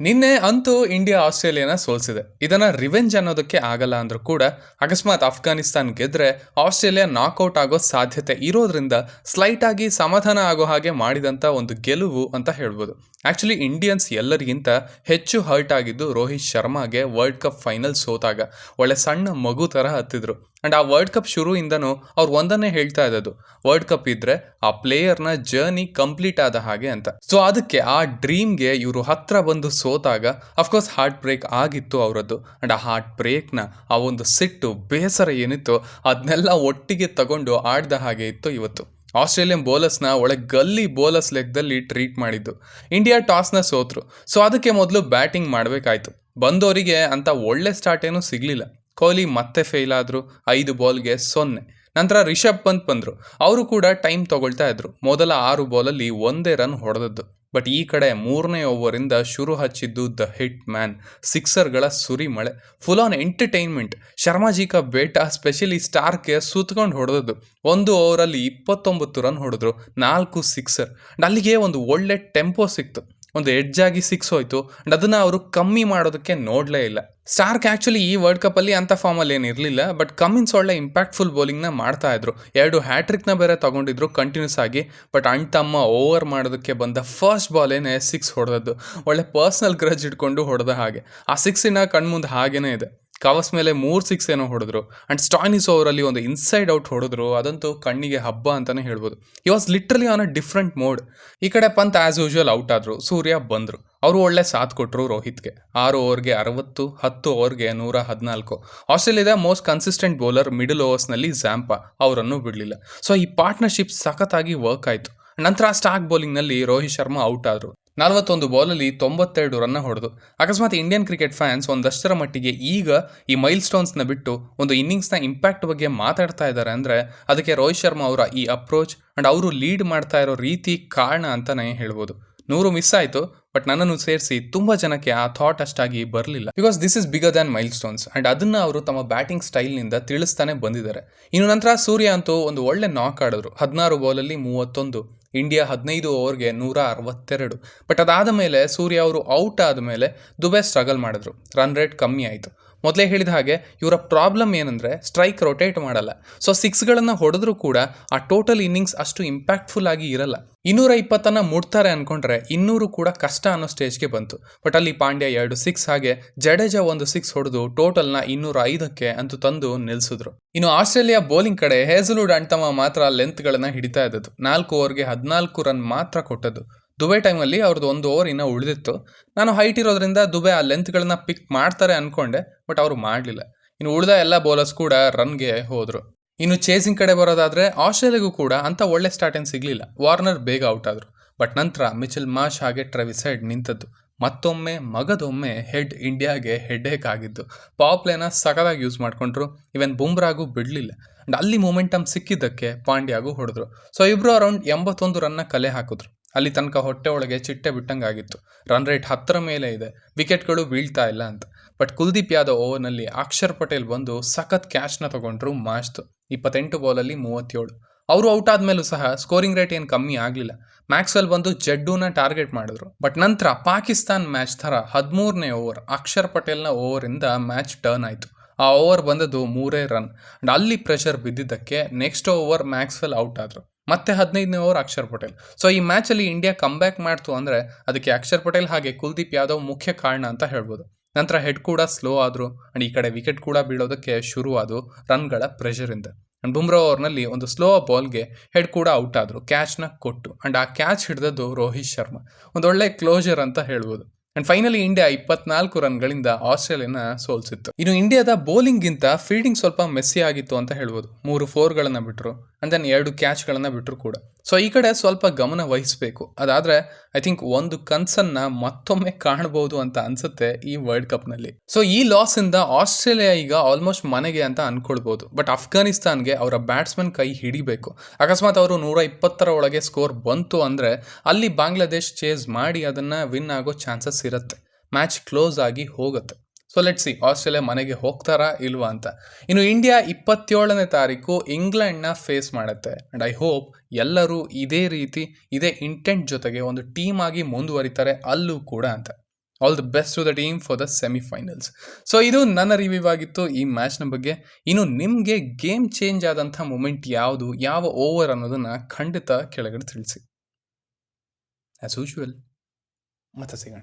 ನಿನ್ನೆ ಅಂತೂ ಇಂಡಿಯಾ ಆಸ್ಟ್ರೇಲಿಯಾನ ಸೋಲ್ಸಿದೆ. ಇದನ್ನ ರಿವೆಂಜ್ ಅನ್ನೋದಕ್ಕೆ ಆಗಲ್ಲ ಅಂದ್ರೂ ಕೂಡ ಅಕಸ್ಮಾತ್ ಅಫ್ಘಾನಿಸ್ತಾನ್ ಗೆದ್ರೆ ಆಸ್ಟ್ರೇಲಿಯಾ ನಾಕ್ಔಟ್ ಆಗೋ ಸಾಧ್ಯತೆ ಇರೋದ್ರಿಂದ ಸ್ಲೈಟ್ ಆಗಿ ಸಮಾಧಾನ ಆಗೋ ಹಾಗೆ ಮಾಡಿದಂತ ಒಂದು ಗೆಲುವು ಅಂತ ಹೇಳ್ಬೋದು. ಆಕ್ಚುಲಿ ಇಂಡಿಯನ್ಸ್ ಎಲ್ಲರಿಗಿಂತ ಹೆಚ್ಚು ಹರ್ಟ್ ಆಗಿದ್ದು ರೋಹಿತ್ ಶರ್ಮಾಗೆ ವರ್ಲ್ಡ್ ಕಪ್ ಫೈನಲ್ ಸೋತಾಗ. ಒಳ್ಳೆ ಸಣ್ಣ ಮಗು ತರ ಹತ್ತಿದ್ರು. ಅಂಡ್ ಆ ವರ್ಲ್ಡ್ ಕಪ್ ಶುರುವಿಂದನೂ ಅವ್ರು ಒಂದನ್ನೇ ಹೇಳ್ತಾ ಇದ್ದದ್ದು, ವರ್ಲ್ಡ್ ಕಪ್ ಇದ್ರೆ ಆ ಪ್ಲೇಯರ್ನ ಜರ್ನಿ ಕಂಪ್ಲೀಟ್ ಆದ ಹಾಗೆ ಅಂತ. ಸೊ ಅದಕ್ಕೆ ಆ ಡ್ರೀಮ್ಗೆ ಇವರು ಹತ್ರ ಬಂದು ಸೋತಾಗ ಅಫ್ಕೋರ್ಸ್ ಹಾರ್ಟ್ ಬ್ರೇಕ್ ಆಗಿತ್ತು ಅವರದ್ದು. ಅಂಡ್ ಆ ಹಾರ್ಟ್ ಬ್ರೇಕ್ನ ಆ ಒಂದು ಸಿಟ್ಟು ಬೇಸರ ಏನಿತ್ತು ಅದನ್ನೆಲ್ಲ ಒಟ್ಟಿಗೆ ತಗೊಂಡು ಆಡ್ದ ಹಾಗೆ ಇತ್ತು ಇವತ್ತು. ಆಸ್ಟ್ರೇಲಿಯನ್ ಬೋಲರ್ಸ್ನ ಒಳ್ಳೆ ಗಲ್ಲಿ ಬೋಲರ್ಸ್ ಲೆಕ್ಕದಲ್ಲಿ ಟ್ರೀಟ್ ಮಾಡಿದ್ದು. ಇಂಡಿಯಾ ಟಾಸ್ನ ಸೋತ್ರು. ಸೊ ಅದಕ್ಕೆ ಮೊದಲು ಬ್ಯಾಟಿಂಗ್ ಮಾಡಬೇಕಾಯ್ತು. ಬಂದವರಿಗೆ ಅಂತ ಒಳ್ಳೆ ಸ್ಟಾರ್ಟ್ ಏನೂ ಸಿಗಲಿಲ್ಲ. ಕೊಹ್ಲಿ ಮತ್ತೆ ಫೇಲ್ ಆದರು, 5 ಬಾಲ್ಗೆ 0. ನಂತರ ರಿಷಬ್ ಪಂತ್ ಬಂದರು. ಅವರು ಕೂಡ ಟೈಮ್ ತಗೊಳ್ತಾ ಇದ್ರು. ಮೊದಲ 6 ಬಾಲಲ್ಲಿ ಒಂದೇ ರನ್ ಹೊಡೆದದ್ದು. ಬಟ್ ಈ ಕಡೆ 3ನೇ ಓವರಿಂದ ಶುರು ಹಚ್ಚಿದ್ದು ದ ಹಿಟ್ ಮ್ಯಾನ್. ಸಿಕ್ಸರ್ಗಳ ಸುರಿಮಳೆ, ಫುಲ್ ಆನ್ ಎಂಟರ್ಟೈನ್ಮೆಂಟ್. ಶರ್ಮಾಜಿ ಕಾ ಬೇಟಾ ಸ್ಪೆಷಲಿ ಸ್ಟಾರ್ಕ್ಗೆ ಸುತ್ಕೊಂಡು ಹೊಡೆದದ್ದು. 1 ಓವರಲ್ಲಿ 29 ರನ್ ಹೊಡೆದ್ರು, 4 ಸಿಕ್ಸರ್. ಅಲ್ಲಿಗೆ ಒಂದು ಒಳ್ಳೆ ಟೆಂಪೋ ಸಿಕ್ತು. ಒಂದು ಎಡ್ಜ್ ಆಗಿ 6 ಹೋಯ್ತು. ಅಂಡ್ ಅದನ್ನ ಅವರು ಕಮ್ಮಿ ಮಾಡೋದಕ್ಕೆ ನೋಡಲೇ ಇಲ್ಲ. ಸ್ಟಾರ್ಕ್ ಆಕ್ಚುಲಿ ಈ ವರ್ಲ್ಡ್ ಕಪ್ ಅಲ್ಲಿ ಅಂತ ಫಾರ್ಮಲ್ಲಿ ಏನು ಇರಲಿಲ್ಲ. ಬಟ್ ಕಮಿನ್ಸ್ ಒಳ್ಳೆ ಇಂಪ್ಯಾಕ್ಟ್ಫುಲ್ ಬೌಲಿಂಗ್ನ ಮಾಡ್ತಾ ಇದ್ರು. 2 ಹ್ಯಾಟ್ರಿಕ್ನ ಬೇರೆ ತಗೊಂಡಿದ್ರು ಕಂಟಿನ್ಯೂಸ್ ಆಗಿ. ಬಟ್ ಅಣ್ತಮ್ಮ ಓವರ್ ಮಾಡೋದಕ್ಕೆ ಬಂದ ಫಸ್ಟ್ ಬಾಲೇನೆ 6 ಹೊಡೆದದ್ದು. ಒಳ್ಳೆ ಪರ್ಸ್ನಲ್ ಗ್ರಜ್ ಇಟ್ಕೊಂಡು ಹೊಡೆದ ಹಾಗೆ. ಆ 6 ಕಣ್ಮುಂದೆ ಹಾಗೇನೇ ಇದೆ. ಕವಸ್ ಮೇಲೆ 3 6 ಏನೋ ಹೊಡೆದ್ರು. ಅಂಡ್ ಸ್ಟಾಯ್ನಿಸ್ ಓವರಲ್ಲಿ ಒಂದು ಇನ್ಸೈಡ್ ಔಟ್ ಹೊಡೆದ್ರು. ಅದಂತೂ ಕಣ್ಣಿಗೆ ಹಬ್ಬ ಅಂತಾನೆ ಹೇಳ್ಬೋದು. ಈ was literally on a different mode. ಈ ಕಡೆ ಪಂತ್ ಆಸ್ ಯೂಶುವಲ್ ಔಟ್ ಆದ್ರು, ಸೂರ್ಯ ಬಂದ್ರು. ಅವರು ಒಳ್ಳೆ ಸಾಥ್ ಕೊಟ್ಟರು ರೋಹಿತ್ಗೆ. 6 ಓವರ್ಗೆ 60, 10 ಓವರ್ಗೆ 114. ಆಸ್ಟ್ರೇಲಿಯಾದ ಮೋಸ್ಟ್ ಕನ್ಸಿಸ್ಟೆಂಟ್ ಬೌಲರ್ ಮಿಡಲ್ ಓವರ್ಸ್ನಲ್ಲಿ ಝ್ಯಾಂಪಾ, ಅವರನ್ನು ಬಿಡಲಿಲ್ಲ. ಸೊ ಈ ಪಾರ್ಟ್ನರ್ಶಿಪ್ ಸಖತ್ತಾಗಿ ವರ್ಕ್ ಆಯಿತು. ನಂತರ ಸ್ಟಾರ್ಕ್ ಬೌಲಿಂಗ್ನಲ್ಲಿ ರೋಹಿತ್ ಶರ್ಮಾ ಔಟ್ ಆದರು. 41 ಬಾಲಲ್ಲಿ 92 ರನ್ನ ಹೊಡೆದು. ಅಕಸ್ಮಾತ್ ಇಂಡಿಯನ್ ಕ್ರಿಕೆಟ್ ಫ್ಯಾನ್ಸ್ ಒಂದಷ್ಟರ ಮಟ್ಟಿಗೆ ಈಗ ಈ ಮೈಲ್ ಸ್ಟೋನ್ಸ್ನ ಬಿಟ್ಟು ಒಂದು ಇನ್ನಿಂಗ್ಸ್ನ ಇಂಪ್ಯಾಕ್ಟ್ ಬಗ್ಗೆ ಮಾತಾಡ್ತಾ ಇದ್ದಾರೆ ಅಂದರೆ ಅದಕ್ಕೆ ರೋಹಿತ್ ಶರ್ಮಾ ಅವರ ಈ ಅಪ್ರೋಚ್ ಅಂಡ್ ಅವರು ಲೀಡ್ ಮಾಡ್ತಾ ಇರೋ ರೀತಿ ಕಾರಣ ಅಂತಲೇ ಹೇಳ್ಬೋದು. 100 ಮಿಸ್ ಆಯಿತು, ಬಟ್ ನನ್ನನ್ನು ಸೇರಿಸಿ ತುಂಬ ಜನಕ್ಕೆ ಆ ಥಾಟ್ ಅಷ್ಟಾಗಿ ಬರಲಿಲ್ಲ. Because this is bigger than milestones. And ಅದನ್ನು ಅವರು ತಮ್ಮ ಬ್ಯಾಟಿಂಗ್ ಸ್ಟೈಲ್ನಿಂದ ತಿಳಿಸ್ತಾನೆ ಬಂದಿದ್ದಾರೆ. ಇನ್ನು ನಂತರ ಸೂರ್ಯ ಅಂತೂ ಒಂದು ಒಳ್ಳೆ ನಾಕ್ ಆಡಿದ್ರು. 16 ಬಾಲಲ್ಲಿ 31. ಇಂಡಿಯಾ 15 ಓವರ್ಗೆ 162. ಬಟ್ ಅದಾದ ಮೇಲೆ ಸೂರ್ಯ ಅವರು ಔಟ್ ಆದಮೇಲೆ ದುಬೆ ಸ್ಟ್ರಗಲ್ ಮಾಡಿದ್ರು. ರನ್ ರೇಟ್ ಕಮ್ಮಿ ಆಯಿತು. ಮೊದಲೇ ಹೇಳಿದ ಹಾಗೆ ಇವರ ಪ್ರಾಬ್ಲಮ್ ಏನಂದರೆ ಸ್ಟ್ರೈಕ್ ರೊಟೇಟ್ ಮಾಡಲ್ಲ. ಸೊ 6ಗಳನ್ನು ಹೊಡೆದ್ರೂ ಕೂಡ ಆ ಟೋಟಲ್ ಇನ್ನಿಂಗ್ಸ್ ಅಷ್ಟು ಇಂಪ್ಯಾಕ್ಟ್ಫುಲ್ ಆಗಿ ಇರಲ್ಲ. 220 ಮುಡ್ತಾರೆ ಅಂದ್ಕೊಂಡ್ರೆ 200 ಕೂಡ ಕಷ್ಟ ಅನ್ನೋ ಸ್ಟೇಜ್ಗೆ ಬಂತು. ಬಟ್ ಅಲ್ಲಿ ಪಾಂಡ್ಯ 2 6 ಹಾಗೆ ಜಡೇಜಾ 1 6 ಹೊಡೆದು ಟೋಟಲ್ನ 205ಕ್ಕೆ ಅಂತೂ ತಂದು ನಿಲ್ಲಿಸಿದ್ರು. ಇನ್ನು ಆಸ್ಟ್ರೇಲಿಯಾ ಬೌಲಿಂಗ್ ಕಡೆ ಹೇಸಲ್ವುಡ್ ಅಣ್ತಮ್ಮ ಮಾತ್ರ ಲೆಂತ್ಗಳನ್ನು ಹಿಡಿತಾ ಇದ್ದದ್ದು. 4 ಓವರ್ಗೆ 14 ರನ್ ಮಾತ್ರ ಕೊಟ್ಟದ್ದು. ದುಬೈ ಟೈಮಲ್ಲಿ ಅವ್ರದ್ದು 1 ಓವರ್ ಇನ್ನೂ ಉಳಿದಿತ್ತು. ನಾನು ಹೈಟ್ ಇರೋದ್ರಿಂದ ದುಬೈ ಆ ಲೆಂತ್ಗಳನ್ನ ಪಿಕ್ ಮಾಡ್ತಾರೆ ಅಂದ್ಕೊಂಡೆ, ಬಟ್ ಅವರು ಮಾಡಲಿಲ್ಲ. ಇನ್ನು ಉಳಿದ ಎಲ್ಲ ಬೌಲರ್ಸ್ ಕೂಡ ರನ್ಗೆ ಹೋದರು. ಇನ್ನು ಚೇಸಿಂಗ್ ಕಡೆ ಬರೋದಾದರೆ ಆಸ್ಟ್ರೇಲಿಯಾಗೂ ಕೂಡ ಅಂತ ಒಳ್ಳೆ ಸ್ಟಾರ್ಟ್ ಏನು ಸಿಗಲಿಲ್ಲ. ವಾರ್ನರ್ ಬೇಗ ಔಟ್ ಆದರು. ಬಟ್ ನಂತರ ಮಿಚೆಲ್ ಮಾರ್ಷ್ ಹಾಗೆ ಟ್ರೆವಿಸ್ ಹೆಡ್ ನಿಂತದ್ದು. ಮತ್ತೊಮ್ಮೆ ಮಗದೊಮ್ಮೆ ಹೆಡ್ ಇಂಡಿಯಾಗೆ ಹೆಡ್ಏಕ್ ಆಗಿದ್ದು. ಪವರ್ ಪ್ಲೇನ ಸಖತ್ತಾಗಿ ಯೂಸ್ ಮಾಡಿಕೊಂಡ್ರು. ಇವನ್ ಬುಮ್ರಾಗೂ ಬಿಡಲಿಲ್ಲ. ಅಂಡ್ ಅಲ್ಲಿ ಮೊಮೆಂಟಮ್ ಸಿಕ್ಕಿದ್ದಕ್ಕೆ ಪಾಂಡ್ಯಾಗೂ ಹೊಡೆದ್ರು. ಸೊ ಇಬ್ಬರು ಅರೌಂಡ್ 81 ರನ್ನ ಕಲೆ ಹಾಕಿದ್ರು. ಅಲ್ಲಿ ತನಕ ಹೊಟ್ಟೆ ಒಳಗೆ ಚಿಟ್ಟೆ ಬಿಟ್ಟಂಗಾಗಿತ್ತು. ರನ್ ರೇಟ್ 10 ಮೇಲೆ ಇದೆ, ವಿಕೆಟ್ಗಳು ಬೀಳ್ತಾ ಇಲ್ಲ ಅಂತ. ಬಟ್ ಕುಲ್ದೀಪ್ ಯಾದವ್ ಓವರ್ನಲ್ಲಿ ಅಕ್ಷರ್ ಪಟೇಲ್ ಬಂದು ಸಖತ್ ಕ್ಯಾಚ್ನ ತಗೊಂಡ್ರು ಮ್ಯಾಚ್ದು. 28 ಬಾಲಲ್ಲಿ 37. ಅವರು ಔಟ್ ಆದಮೇಲೂ ಸಹ ಸ್ಕೋರಿಂಗ್ ರೇಟ್ ಏನು ಕಮ್ಮಿ ಆಗಲಿಲ್ಲ. ಮ್ಯಾಕ್ಸ್ವೆಲ್ ಬಂದು ಜಡ್ಡೂನ ಟಾರ್ಗೆಟ್ ಮಾಡಿದ್ರು. ಬಟ್ ನಂತರ ಪಾಕಿಸ್ತಾನ್ ಮ್ಯಾಚ್ ಥರ 13ನೇ ಓವರ್ ಅಕ್ಷರ್ ಪಟೇಲ್ನ ಓವರಿಂದ ಮ್ಯಾಚ್ ಟರ್ನ್ ಆಯಿತು. ಆ ಓವರ್ ಬಂದದ್ದು 3 ರನ್. ಅಂಡ್ ಅಲ್ಲಿ ಪ್ರೆಷರ್ ಬಿದ್ದಿದ್ದಕ್ಕೆ ನೆಕ್ಸ್ಟ್ ಓವರ್ ಮ್ಯಾಕ್ಸ್ವೆಲ್ ಔಟ್ ಆದರು. ಮತ್ತೆ 15ನೇ ಓವರ್ ಅಕ್ಷರ್ ಪಟೇಲ್. ಸೊ ಈ ಮ್ಯಾಚಲ್ಲಿ ಇಂಡಿಯಾ ಕಮ್ ಬ್ಯಾಕ್ ಮಾಡ್ತು ಅಂದರೆ ಅದಕ್ಕೆ ಅಕ್ಷರ್ ಪಟೇಲ್ ಹಾಗೆ ಕುಲ್ದೀಪ್ ಯಾದವ್ ಮುಖ್ಯ ಕಾರಣ ಅಂತ ಹೇಳ್ಬೋದು. ನಂತರ ಹೆಡ್ ಕೂಡ ಸ್ಲೋ ಆದರು. ಅಂಡ್ ಈ ಕಡೆ ವಿಕೆಟ್ ಕೂಡ ಬೀಳೋದಕ್ಕೆ ಶುರುವಾದವು ರನ್ಗಳ ಪ್ರೆಷರಿಂದ. ಅಂಡ್ ಬುಮ್ರಾ ಓವರ್ನಲ್ಲಿ ಒಂದು ಸ್ಲೋ ಬಾಲ್ಗೆ ಹೆಡ್ ಕೂಡ ಔಟ್ ಆದರು, ಕ್ಯಾಚ್ನ ಕೊಟ್ಟು. ಅಂಡ್ ಆ ಕ್ಯಾಚ್ ಹಿಡಿದದ್ದು ರೋಹಿತ್ ಶರ್ಮಾ. ಒಂದೊಳ್ಳೆ ಕ್ಲೋಜರ್ ಅಂತ ಹೇಳ್ಬೋದು. And finally India 24 ರನ್ಗಳಿಂದ ಆಸ್ಟ್ರೇಲಿಯಾನ ಸೋಲ್ಸಿತ್ತು. ಇನ್ನು ಇಂಡಿಯಾದ ಬೌಲಿಂಗ್ಗಿಂತ ಫೀಲ್ಡಿಂಗ್ ಸ್ವಲ್ಪ ಮೆಸ್ಸಿ ಆಗಿತ್ತು ಅಂತ ಹೇಳ್ಬೋದು. 3 4ಗಳನ್ನು ಬಿಟ್ಟರು. ಅಂಡ್ ದೆನ್ 2 ಕ್ಯಾಚ್ಗಳನ್ನು ಬಿಟ್ಟರು ಕೂಡ. ಸೊ ಈ ಕಡೆ ಸ್ವಲ್ಪ ಗಮನ ವಹಿಸಬೇಕು. ಅದಾದರೆ ಐ ಥಿಂಕ್ ಒಂದು ಕನ್ಸನ್ನ ಮತ್ತೊಮ್ಮೆ ಕಾಣಬಹುದು ಅಂತ ಅನ್ಸುತ್ತೆ ಈ ವರ್ಲ್ಡ್ ಕಪ್ನಲ್ಲಿ. ಸೊ ಈ ಲಾಸಿಂದ ಆಸ್ಟ್ರೇಲಿಯಾ ಈಗ ಆಲ್ಮೋಸ್ಟ್ ಮನೆಗೆ ಅಂತ ಅನ್ಕೊಳ್ಬೋದು. ಬಟ್ ಅಫ್ಘಾನಿಸ್ತಾನ್ಗೆ ಅವರ ಬ್ಯಾಟ್ಸ್ಮನ್ ಕೈ ಹಿಡಿಬೇಕು. ಅಕಸ್ಮಾತ್ ಅವರು 120 ಒಳಗೆ ಸ್ಕೋರ್ ಬಂತು ಅಂದರೆ ಅಲ್ಲಿ ಬಾಂಗ್ಲಾದೇಶ್ ಚೇಸ್ ಮಾಡಿ ಅದನ್ನು ವಿನ್ ಆಗೋ ಚಾನ್ಸಸ್ ಇರುತ್ತೆ. ಮ್ಯಾಚ್ ಕ್ಲೋಸ್ ಆಗಿ ಹೋಗುತ್ತೆ. ಸೊ ಲೆಟ್ ಸಿ ಆಸ್ಟ್ರೇಲಿಯಾ ಮನೆಗೆ ಹೋಗ್ತಾರಾ ಇಲ್ವಾ ಅಂತ. ಇನ್ನು ಇಂಡಿಯಾ 27ನೇ ತಾರೀಕು ಇಂಗ್ಲೆಂಡ್ನ ಫೇಸ್ ಮಾಡುತ್ತೆ. ಆ್ಯಂಡ್ ಐ ಹೋಪ್ ಎಲ್ಲರೂ ಇದೇ ರೀತಿ ಇದೇ ಇಂಟೆಂಟ್ ಜೊತೆಗೆ ಒಂದು ಟೀಮ್ ಆಗಿ ಮುಂದುವರಿತಾರೆ ಅಲ್ಲೂ ಕೂಡ ಅಂತ. All the best to the team for the semifinals. So ಇದು ನನ್ನ ರಿವ್ಯೂ ಆಗಿತ್ತು ಈ ಮ್ಯಾಚ್ನ ಬಗ್ಗೆ. ಇನ್ನು ನಿಮಗೆ ಗೇಮ್ ಚೇಂಜ್ ಆದಂಥ ಮೂಮೆಂಟ್ ಯಾವುದು, ಯಾವ ಓವರ್ ಅನ್ನೋದನ್ನು ಖಂಡಿತ ಕೆಳಗಡೆ ತಿಳಿಸಿ. ಆ್ಯಸ್ ಯೂಶುವಲ್ ಮತ್ತೆ ಸಿಗೋಣ.